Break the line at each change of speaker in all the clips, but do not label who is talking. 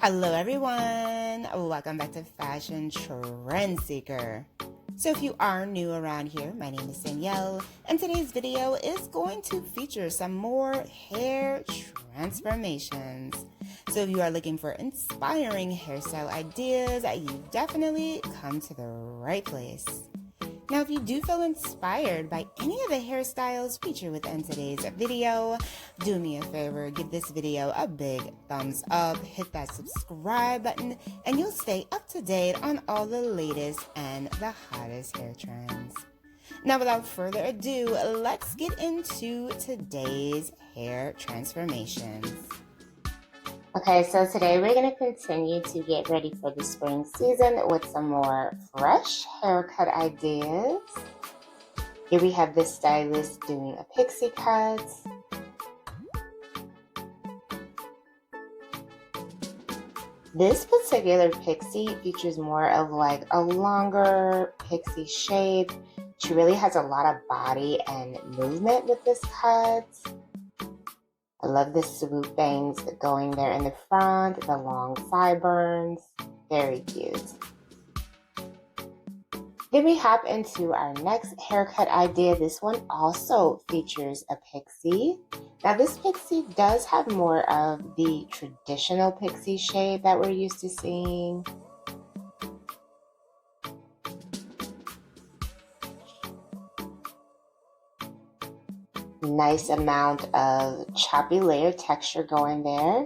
Hello everyone, welcome back to Fashion Trend Seeker. So if you are new around here, my name is Danielle, and today's video is going to feature some more hair transformations. So if you are looking for inspiring hairstyle ideas, you've definitely come to the right place. Now, if you do feel inspired by any of the hairstyles featured within today's video, do me a favor, give this video a big thumbs up, hit that subscribe button, and you'll stay up to date on all the latest and the hottest hair trends. Now, without further ado, let's get into today's hair transformations. Okay, so today we're going to continue to get ready for the spring season with some more fresh haircut ideas. Here we have this stylist doing a pixie cut. This particular pixie features more of like a longer pixie shape. She really has a lot of body and movement with this cut. I love the swoop bangs going there in the front, the long sideburns, very cute. Then we hop into our next haircut idea. This one also features a pixie. Now this pixie does have more of the traditional pixie shape that we're used to seeing. Nice amount of choppy layer texture going there.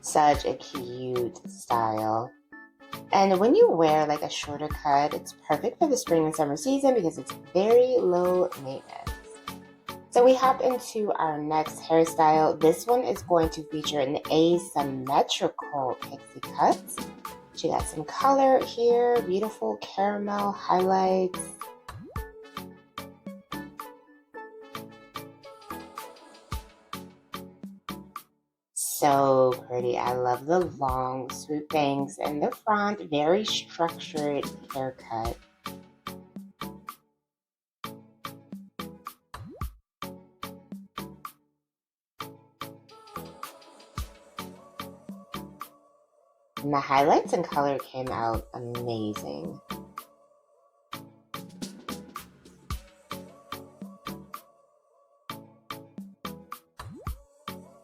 Such a cute style. And when you wear like a shorter cut, it's perfect for the spring and summer season because it's very low maintenance. So we hop into our next hairstyle. This one is going to feature an asymmetrical pixie cut. She got some color here, beautiful caramel highlights. So pretty. I love the long swoop bangs in the front, very structured haircut. And the highlights and color came out amazing.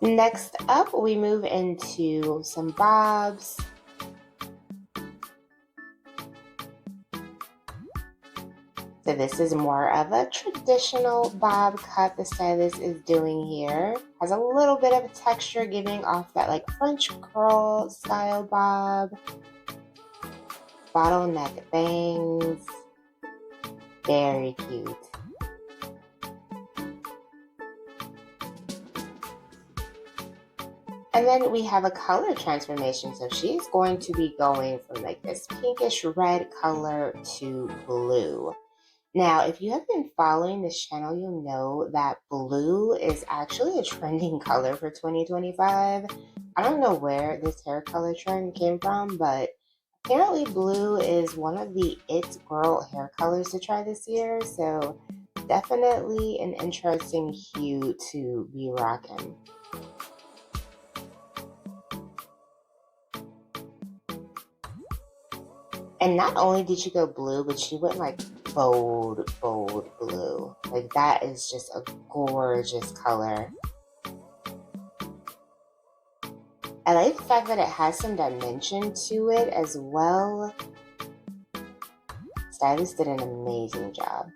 Next up, we move into some bobs. So this is more of a traditional bob cut the stylist is doing here. Has a little bit of a texture giving off that like French curl style bob. Bottleneck bangs. Very cute. And then we have a color transformation. So she's going to be going from like this pinkish red color to blue. Now, if you have been following this channel, you'll know that blue is actually a trending color for 2025. I don't know where this hair color trend came from, but apparently blue is one of the it girl hair colors to try this year. So definitely an interesting hue to be rocking. And not only did she go blue, but she went like bold blue. Like that is just a gorgeous color. I like the fact that it has some dimension to it as well. Stylist did an amazing job.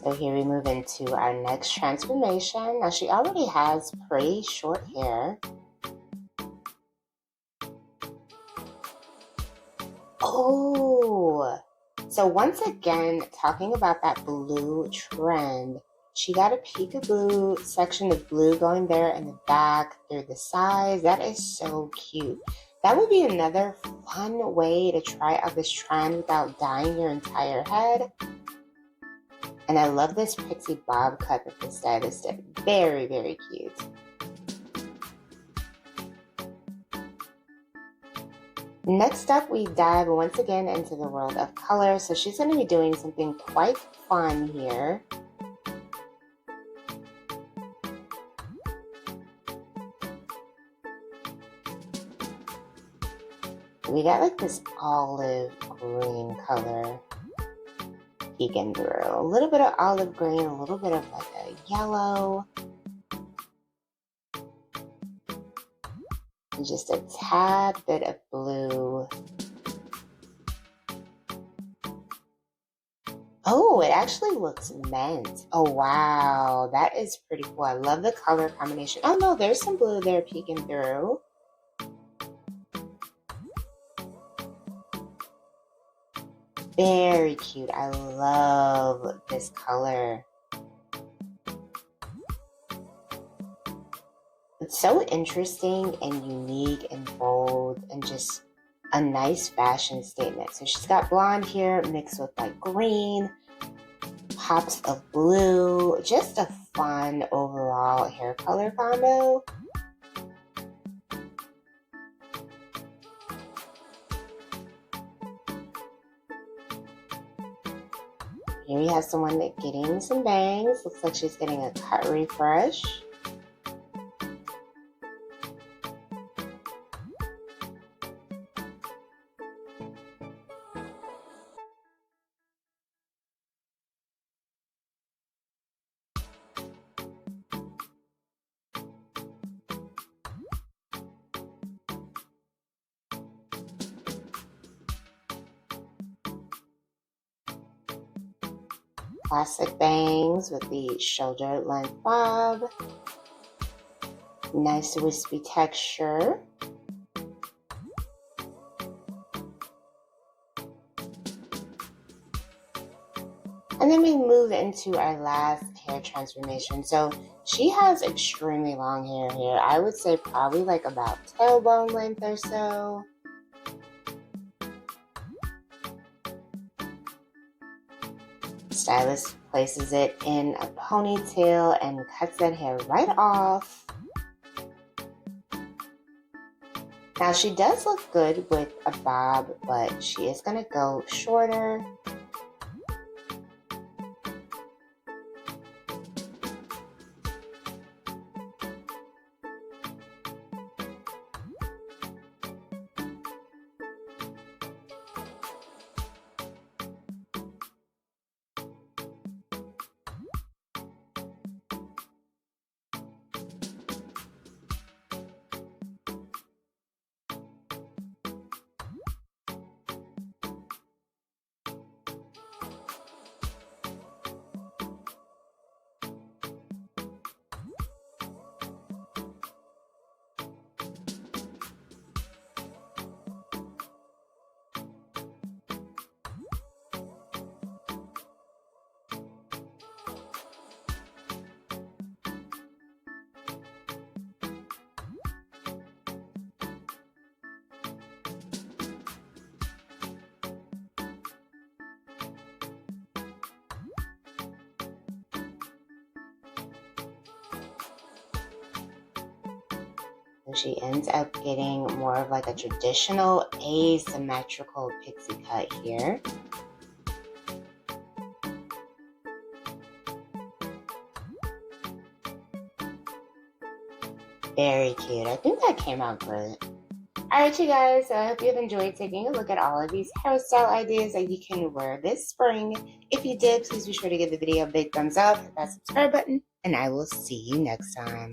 So here we move into our next transformation. Now she already has pretty short hair. Oh, so once again, talking about that blue trend, she got a peekaboo section of blue going there in the back through the sides. That is so cute. That would be another fun way to try out this trend without dyeing your entire head. And I love this pixie bob cut that the stylist did. Very, very cute. Next up, we dive once again into the world of color. So she's going to be doing something quite fun here. We got like this olive green color peeking through. A little bit of olive green, a little bit of like a yellow. And just a tad bit of blue. Oh, it actually looks mint. Oh, wow. That is pretty cool. I love the color combination. Oh, no, there's some blue there peeking through. Very cute. I love this color. It's so interesting and unique and bold and just a nice fashion statement. So she's got blonde here mixed with like green, pops of blue, just a fun overall hair color combo. Here we have someone getting some bangs. Looks like she's getting a cut refresh. Classic bangs with the shoulder length bob. Nice wispy texture. And then we move into our last hair transformation. So she has extremely long hair here. I would say probably like about tailbone length or so. Stylist places it in a ponytail and cuts that hair right off. Now she does look good with a bob, but she is going to go shorter. So she ends up getting more of like a traditional asymmetrical pixie cut here. Very cute. I think that came out great. Alright, you guys, so I hope you've enjoyed taking a look at all of these hairstyle ideas that you can wear this spring. If you did, please be sure to give the video a big thumbs up, hit that subscribe button, and I will see you next time.